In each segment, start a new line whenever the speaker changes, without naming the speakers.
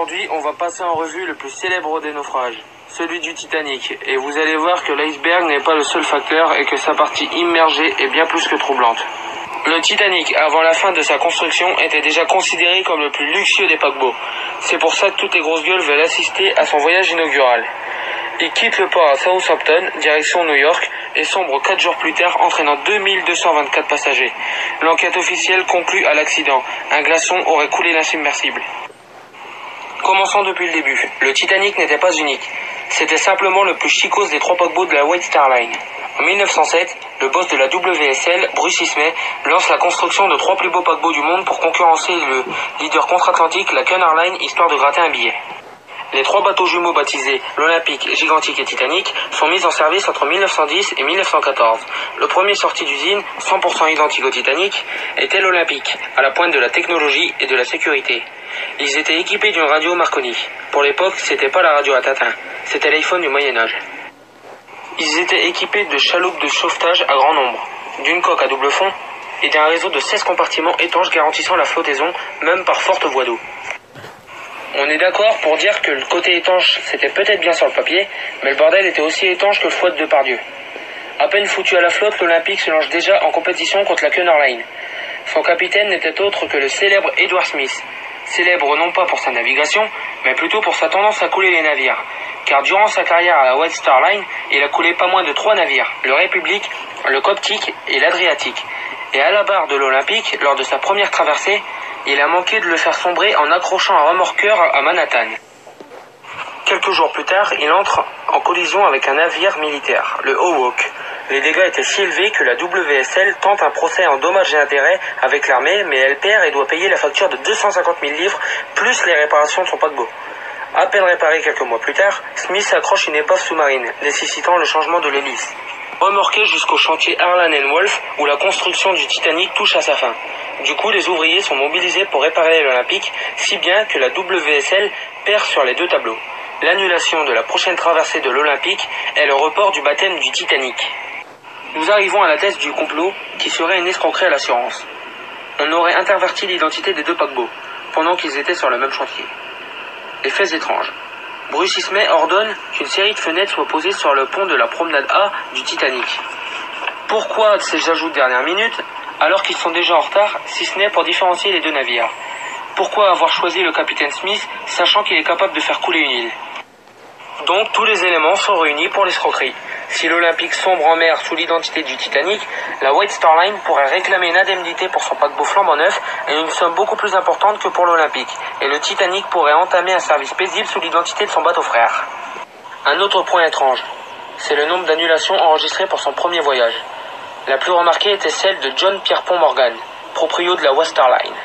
Aujourd'hui, on va passer en revue le plus célèbre des naufrages, celui du Titanic, et vous allez voir que l'iceberg n'est pas le seul facteur et que sa partie immergée est bien plus que troublante. Le Titanic, avant la fin de sa construction, était déjà considéré comme le plus luxueux des paquebots. C'est pour ça que toutes les grosses gueules veulent assister à son voyage inaugural. Il quitte le port à Southampton, direction New York, et sombre 4 jours plus tard, entraînant 2224 passagers. L'enquête officielle conclut à l'accident. Un glaçon aurait coulé l'insubmersible. Commençons depuis le début. Le Titanic n'était pas unique. C'était simplement le plus chicose des 3 paquebots de la White Star Line. En 1907, le boss de la WSL, Bruce Ismay, lance la construction de 3 plus beaux paquebots du monde pour concurrencer le leader contre-atlantique, la Cunard Line, histoire de gratter un billet. Les 3 bateaux jumeaux baptisés l'Olympique, Gigantic et Titanic sont mis en service entre 1910 et 1914. Le premier sorti d'usine, 100% identique au Titanic, était l'Olympique, à la pointe de la technologie et de la sécurité. Ils étaient équipés d'une radio Marconi. Pour l'époque, c'était pas la radio à tatin, c'était l'iPhone du Moyen-Âge. Ils étaient équipés de chaloupes de sauvetage à grand nombre, d'une coque à double fond et d'un réseau de 16 compartiments étanches garantissant la flottaison, même par forte voie d'eau. On est d'accord pour dire que le côté étanche, c'était peut-être bien sur le papier, mais le bordel était aussi étanche que le foie de Depardieu. À peine foutu à la flotte, l'Olympique se lance déjà en compétition contre la Cunard Line. Son capitaine n'était autre que le célèbre Edward Smith. Célèbre non pas pour sa navigation, mais plutôt pour sa tendance à couler les navires. Car durant sa carrière à la White Star Line, il a coulé pas moins de 3 navires, le République, le Coptique et l'Adriatique. Et à la barre de l'Olympique, lors de sa première traversée, il a manqué de le faire sombrer en accrochant un remorqueur à Manhattan. Quelques jours plus tard, il entre en collision avec un navire militaire, le Hawk. Les dégâts étaient si élevés que la WSL tente un procès en dommages et intérêts avec l'armée, mais elle perd et doit payer la facture de 250 000 livres, plus les réparations de son paquebot. À peine réparé quelques mois plus tard, Smith accroche une épave sous-marine, nécessitant le changement de l'hélice. Remorqué jusqu'au chantier Harland & Wolff, où la construction du Titanic touche à sa fin. Du coup, les ouvriers sont mobilisés pour réparer l'Olympique, si bien que la WSL perd sur les 2 tableaux. L'annulation de la prochaine traversée de l'Olympique et le report du baptême du Titanic. Nous arrivons à la thèse du complot, qui serait une escroquerie à l'assurance. On aurait interverti l'identité des 2 paquebots, pendant qu'ils étaient sur le même chantier. Les faits étranges. Bruce Ismay ordonne qu'une série de fenêtres soit posée sur le pont de la promenade A du Titanic. Pourquoi ces ajouts de dernière minute, alors qu'ils sont déjà en retard, si ce n'est pour différencier les 2 navires? Pourquoi avoir choisi le capitaine Smith, sachant qu'il est capable de faire couler une île? Donc tous les éléments sont réunis pour l'escroquerie. Si l'Olympique sombre en mer sous l'identité du Titanic, la White Star Line pourrait réclamer une indemnité pour son paquebot flambant neuf et une somme beaucoup plus importante que pour l'Olympique. Et le Titanic pourrait entamer un service paisible sous l'identité de son bateau frère. Un autre point étrange, c'est le nombre d'annulations enregistrées pour son premier voyage. La plus remarquée était celle de John Pierpont Morgan, proprio de la White Star Line.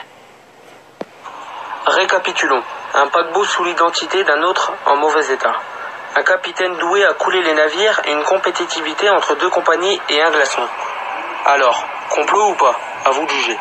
Récapitulons. Un paquebot sous l'identité d'un autre en mauvais état. Un capitaine doué à couler les navires et une compétitivité entre 2 compagnies et un glaçon. Alors, complot ou pas? À vous de juger.